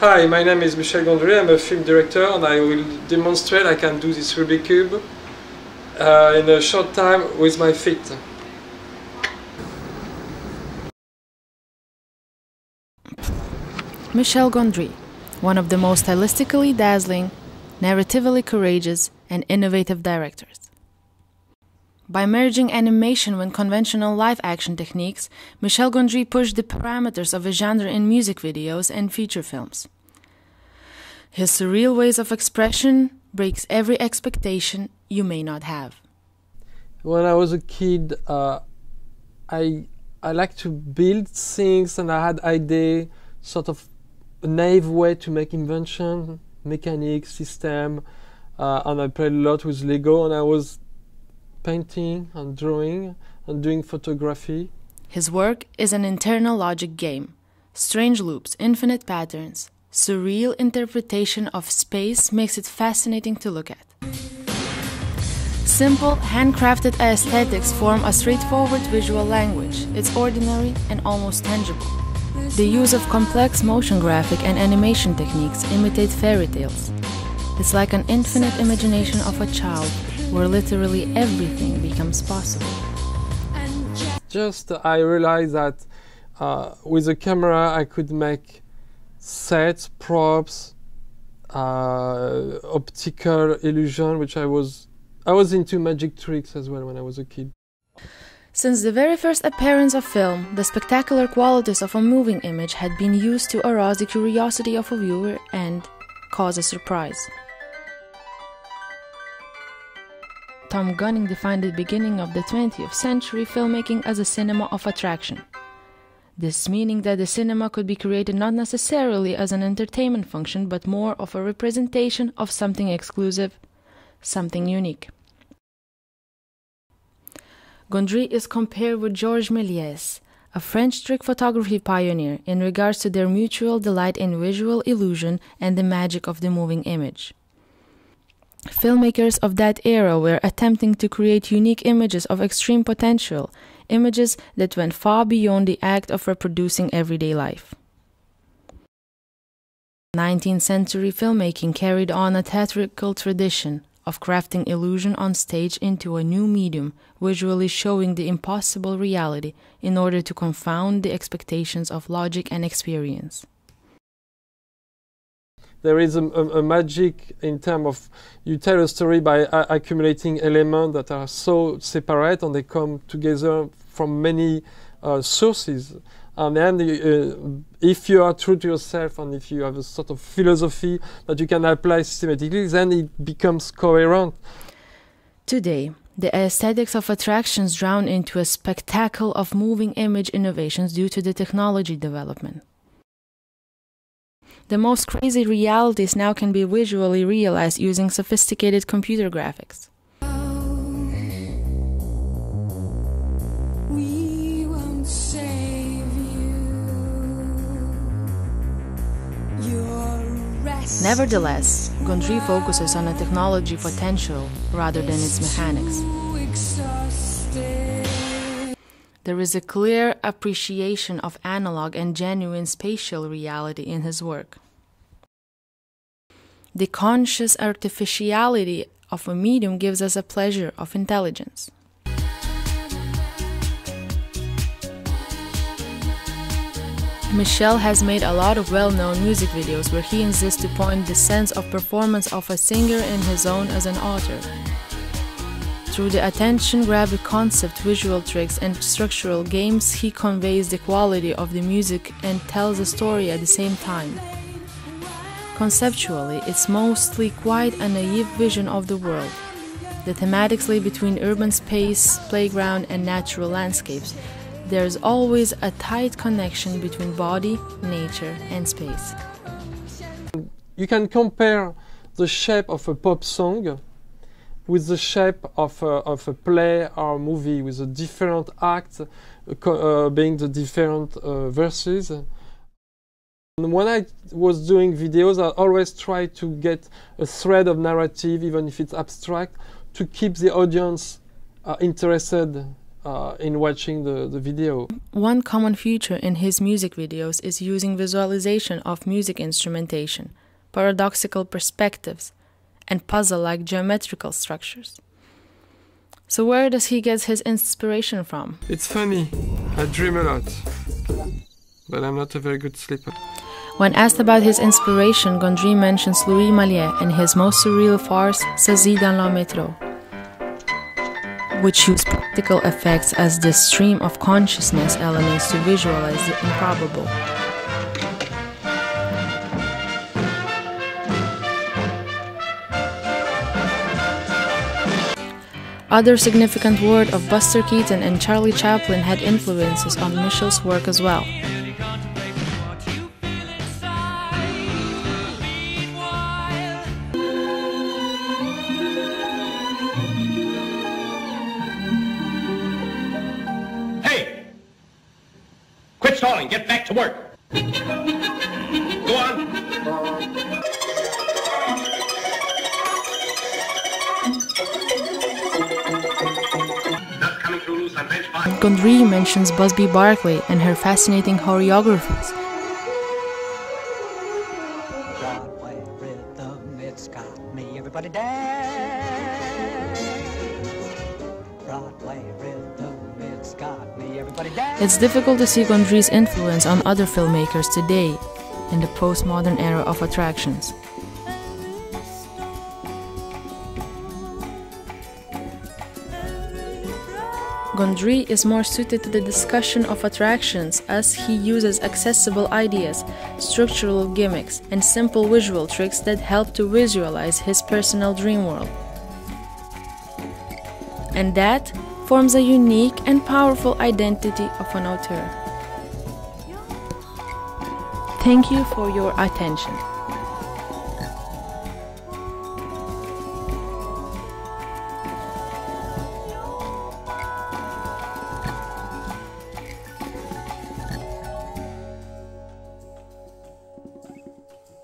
Hi, my name is Michel Gondry. I'm a film director and I will demonstrate I can do this Rubik's Cube in a short time with my feet. Michel Gondry, one of the most stylistically dazzling, narratively courageous, and innovative directors. By merging animation with conventional live-action techniques, Michel Gondry pushed the parameters of a genre in music videos and feature films. His surreal ways of expression breaks every expectation you may not have. When I was a kid, I liked to build things, and I had idea, sort of a naive way to make invention, mechanics, system, and I played a lot with Lego, and I was painting and drawing and doing photography. His work is an internal logic game. Strange loops, infinite patterns, surreal interpretation of space makes it fascinating to look at. Simple, handcrafted aesthetics form a straightforward visual language. It's ordinary and almost tangible. The use of complex motion graphic and animation techniques imitate fairy tales. It's like an infinite imagination of a child, where literally everything becomes possible. Just I realized that with a camera I could make sets, props, optical illusion, which I was into magic tricks as well when I was a kid. Since the very first appearance of film, the spectacular qualities of a moving image had been used to arouse the curiosity of a viewer and cause a surprise. Tom Gunning defined the beginning of the 20th century filmmaking as a cinema of attraction. This meaning that the cinema could be created not necessarily as an entertainment function, but more of a representation of something exclusive, something unique. Gondry is compared with Georges Méliès, a French trick photography pioneer, in regards to their mutual delight in visual illusion and the magic of the moving image. Filmmakers of that era were attempting to create unique images of extreme potential, images that went far beyond the act of reproducing everyday life. 19th century filmmaking carried on a theatrical tradition of crafting illusion on stage into a new medium, visually showing the impossible reality in order to confound the expectations of logic and experience. There is a magic in terms of you tell a story by accumulating elements that are so separate and they come together from many sources. And then if you are true to yourself and if you have a sort of philosophy that you can apply systematically, then it becomes coherent. Today, the aesthetics of attractions drown into a spectacle of moving image innovations due to the technology development. The most crazy realities now can be visually realized using sophisticated computer graphics. We won't save you. You're restless. Nevertheless, Gondry focuses on a technology potential rather than its mechanics. There is a clear appreciation of analog and genuine spatial reality in his work. The conscious artificiality of a medium gives us a pleasure of intelligence. Michel has made a lot of well-known music videos where he insists to point the sense of performance of a singer in his own as an author. Through the attention-grabbing concept, visual tricks, and structural games, he conveys the quality of the music and tells a story at the same time. Conceptually, it's mostly quite a naive vision of the world. The thematics lay between urban space, playground, and natural landscapes. There's always a tight connection between body, nature, and space. You can compare the shape of a pop song with the shape of a play or a movie, with a different act being the different verses. And when I was doing videos, I always try to get a thread of narrative, even if it's abstract, to keep the audience interested in watching the video. One common feature in his music videos is using visualization of music instrumentation, paradoxical perspectives, and puzzle-like geometrical structures. So where does he get his inspiration from? It's funny, I dream a lot, but I'm not a very good sleeper. When asked about his inspiration, Gondry mentions Louis Maillet and his most surreal farce, Saisie dans le métro, which use practical effects as the stream of consciousness elements to visualize the improbable. Other significant work of Buster Keaton and Charlie Chaplin had influences on Michel's work as well. Quit stalling, get back to work. Go on. Not coming through loose on bench 5. Gondry mentions Busby Berkeley and her fascinating choreographies. Broadway rhythm, it's got me, everybody dance. Broadway rhythm, it's got me, everybody dance. It's difficult to see Gondry's influence on other filmmakers today in the postmodern era of attractions. Gondry is more suited to the discussion of attractions as he uses accessible ideas, structural gimmicks, and simple visual tricks that help to visualize his personal dream world. And that forms a unique and powerful identity of an auteur. Thank you for your attention.